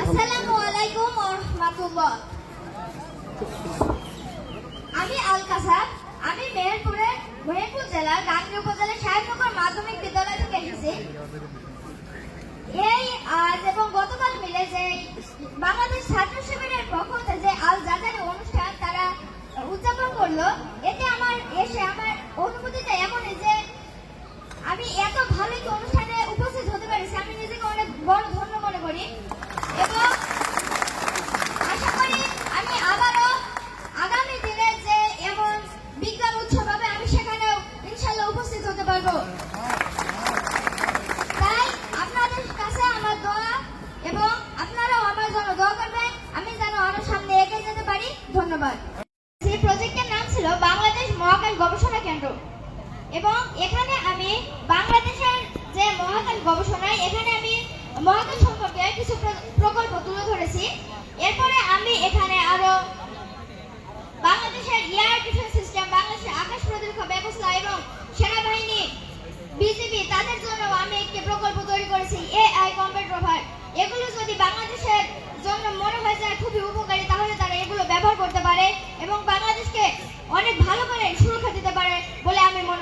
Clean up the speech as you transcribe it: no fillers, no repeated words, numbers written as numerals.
আসসালামু আলাইকুম ওয়া রাহমাতুল্লাহ। আমি আল কাসাব। আমি মেহেরপুর জেলার গাংনী উপজেলার সাহেবনগর মাধ্যমিক বিদ্যালয় থেকে এসেছি। এই আজ এবং গতকাল মিলে যে বাংলাদেশ ছাত্র শিবিরের পক্ষ থেকে যে আল জাজারি অনুষ্ঠান তারা উদযাপন করলো, এতে আমার অনুভূতিটা এমনই যে আমি এত ভালো একটি অনুষ্ঠানে উপস্থিত হতে পারছি, আমি নিজেকে অনেক বড় ধন্য মনে করি এবং আশা করি আমি আবারও আগামী দিনে যে এমন বিজ্ঞান উৎসব হবে আমি সেখানেও ইনশাল্লাহ উপস্থিত হতে পারবো। তাই আপনাদের কাছে আমার দোয়া এবং আপনারাও আমার জন্য দোয়া করবেন, আমি যেন আরো সামনে এগিয়ে যেতে পারি। ধন্যবাদ। সেই প্রজেক্টের নাম ছিল বাংলাদেশ মহাকাশ গবেষণা কেন্দ্র এবং এখানে আমি বাংলাদেশের যে মহাকাশ গবেষণায় এখানে আমি মহাকাশ সম্পর্কে কিছু প্রকল্প তুলে ধরেছি। এরপরে আমি এখানে আরো বাংলাদেশের এয়ার ডিফেন্স সিস্টেম, বাংলাদেশের আকাশ প্রতিরক্ষা ব্যবস্থা এবং সেনাবাহিনী, বিজিবি তাদের জন্য আমি একটি প্রকল্প তৈরি করেছি, এআই কম্ব্যাট রোভার। এগুলো যদি বাংলাদেশের জন্য মনে হয় যে খুবই উপকারী, তাহলে তারা এগুলো ব্যবহার করতে পারে এবং বাংলাদেশকে অনেক ভালো করে সুরক্ষা দিতে পারে বলে আমি মনে